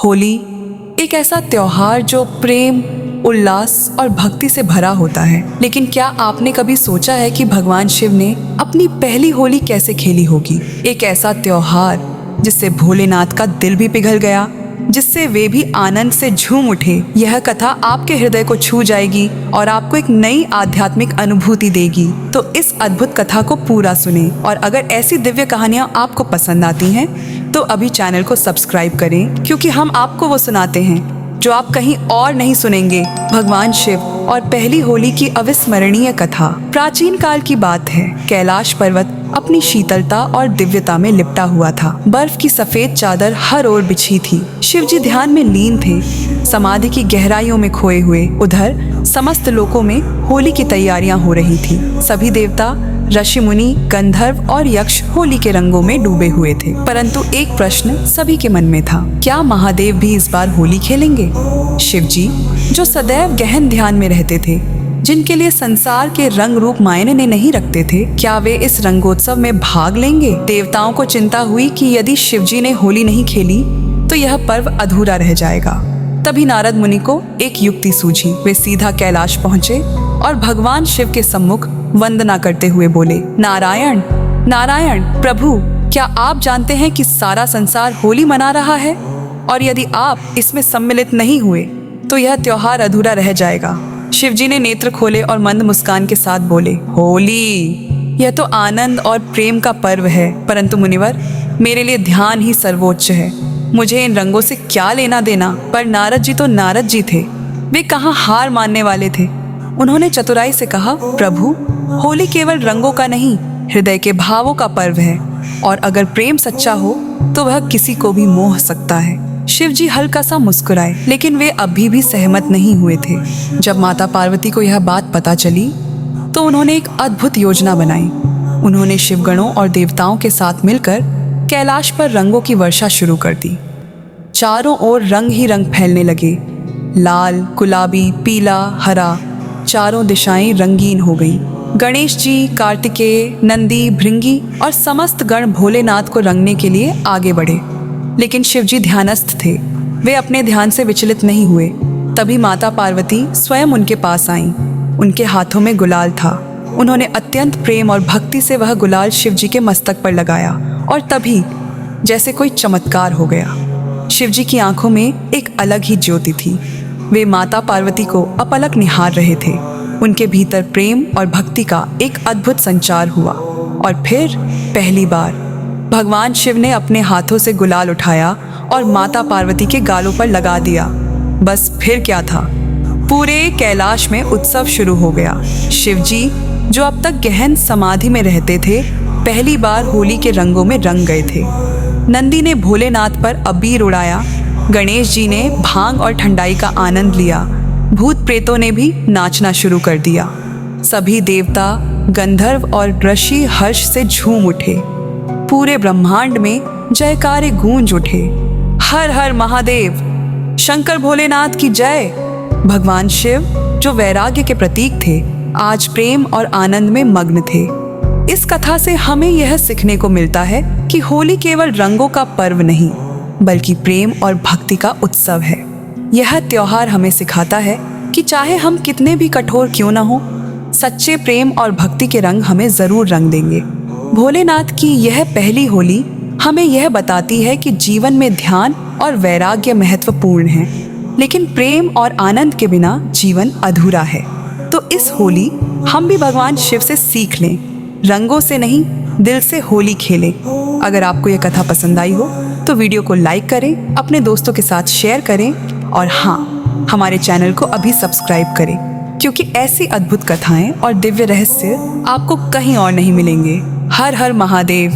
होली एक ऐसा त्योहार जो प्रेम, उल्लास और भक्ति से भरा होता है। लेकिन क्या आपने कभी सोचा है कि भगवान शिव ने अपनी पहली होली कैसे खेली होगी? एक ऐसा त्योहार जिससे भोलेनाथ का दिल भी पिघल गया, जिससे वे भी आनंद से झूम उठे। यह कथा आपके हृदय को छू जाएगी और आपको एक नई आध्यात्मिक अनुभूति देगी। तो इस अद्भुत कथा को पूरा सुने, और अगर ऐसी दिव्य कहानियां आपको पसंद आती हैं तो अभी चैनल को सब्सक्राइब करें, क्योंकि हम आपको वो सुनाते हैं जो आप कहीं और नहीं सुनेंगे। भगवान शिव और पहली होली की अविस्मरणीय कथा। प्राचीन काल की बात है। कैलाश पर्वत अपनी शीतलता और दिव्यता में लिपटा हुआ था। बर्फ की सफेद चादर हर ओर बिछी थी। शिवजी ध्यान में लीन थे, समाधि की गहराइयों में खोए हुए। उधर समस्त लोकों में होली की तैयारियां हो रही थी। सभी देवता, ऋषि मुनि, गंधर्व और यक्ष होली के रंगों में डूबे हुए थे। परंतु एक प्रश्न सभी के मन में था, क्या महादेव भी इस बार होली खेलेंगे? शिवजी, जो सदैव गहन ध्यान में रहते थे, जिनके लिए संसार के रंग रूप मायने नहीं रखते थे, क्या वे इस रंगोत्सव में भाग लेंगे? देवताओं को चिंता हुई कि यदि शिवजी ने होली नहीं खेली तो यह पर्व अधूरा रह जाएगा। तभी नारद मुनि को एक युक्ति सूझी। वे सीधा कैलाश पहुंचे और भगवान शिव के सम्मुख वंदना करते हुए बोले, नारायण नारायण प्रभु, क्या आप जानते हैं कि सारा संसार होली मना रहा है, और यदि आप इसमें सम्मिलित नहीं हुए तो यह त्योहार अधूरा रह जाएगा। शिवजी ने नेत्र खोले और मंद मुस्कान के साथ बोले, होली यह तो आनंद और प्रेम का पर्व है, परंतु मुनिवर, मेरे लिए ध्यान ही सर्वोच्च है। मुझे इन रंगों से क्या लेना देना? पर नारद जी तो नारद जी थे, वे कहाँ हार मानने वाले थे। उन्होंने चतुराई से कहा, प्रभु, होली केवल रंगों का नहीं, हृदय के भावों का पर्व है, और अगर प्रेम सच्चा हो तो वह किसी को भी मोह सकता है। शिवजी हल्का सा मुस्कुराए, लेकिन वे अभी भी सहमत नहीं हुए थे। जब माता पार्वती को यह बात पता चली तो उन्होंने एक अद्भुत योजना बनाई। उन्होंने शिवगणों और देवताओं के साथ मिलकर कैलाश पर रंगों की वर्षा शुरू कर दी। चारों ओर रंग ही रंग फैलने लगे। लाल, गुलाबी, पीला, हरा, चारों दिशाएं रंगीन हो गईं। गणेश जी, कार्तिकेय, नंदी, भृंगी और समस्त गण भोलेनाथ को रंगने के लिए आगे बढ़े। लेकिन शिवजी ध्यानस्थ थे, वे अपने ध्यान से विचलित नहीं हुए। तभी माता पार्वती स्वयं उनके पास आईं। उनके हाथों में गुलाल था। उन्होंने अत्यंत प्रेम और भक्ति से वह गुलाल शिवजी के मस्तक पर लगाया, और तभी जैसे कोई चमत्कार हो गया। शिवजी की आंखों में एक अलग ही ज्योति थी। वे माता पार्वती को अपलक निहार रहे थे। उनके भीतर प्रेम और भक्ति का एक अद्भुत संचार हुआ। और फिर पहली बार भगवान शिव ने अपने हाथों से गुलाल उठाया और माता पार्वती के गालों पर लगा दिया। बस फिर क्या था, पूरे कैलाश में उत्सव शुरू हो गया। शिवजी, जो अब तक गहन समाधि में रहते थे, पहली बार होली के रंगों में रंग गए थे। नंदी ने भोलेनाथ पर अबीर उड़ाया, गणेश जी ने भांग और ठंडाई का आनंद लिया, भूत प्रेतों ने भी नाचना शुरू कर दिया। सभी देवता, गंधर्व और ऋषि हर्ष से झूम उठे। पूरे ब्रह्मांड में जयकारे गूंज उठे। हर हर महादेव, शंकर भोलेनाथ की जय। भगवान शिव, जो वैराग्य के प्रतीक थे, आज प्रेम और आनंद में मग्न थे। इस कथा से हमें यह सीखने को मिलता है कि होली केवल रंगों का पर्व नहीं, बल्कि प्रेम और भक्ति का उत्सव है। यह त्योहार हमें सिखाता है कि चाहे हम कितने भी कठोर क्यों न हो, सच्चे प्रेम और भक्ति के रंग हमें जरूर रंग देंगे। भोलेनाथ की यह पहली होली हमें यह बताती है कि जीवन में ध्यान और वैराग्य महत्वपूर्ण है, लेकिन प्रेम और आनंद के बिना जीवन अधूरा है। तो इस होली हम भी भगवान शिव से सीख लें, रंगों से नहीं, दिल से होली खेलें। अगर आपको यह कथा पसंद आई हो तो वीडियो को लाइक करें, अपने दोस्तों के साथ शेयर करें, और हाँ, हमारे चैनल को अभी सब्सक्राइब करें, क्योंकि ऐसी अद्भुत कथाएं और दिव्य रहस्य आपको कहीं और नहीं मिलेंगे। हर हर महादेव।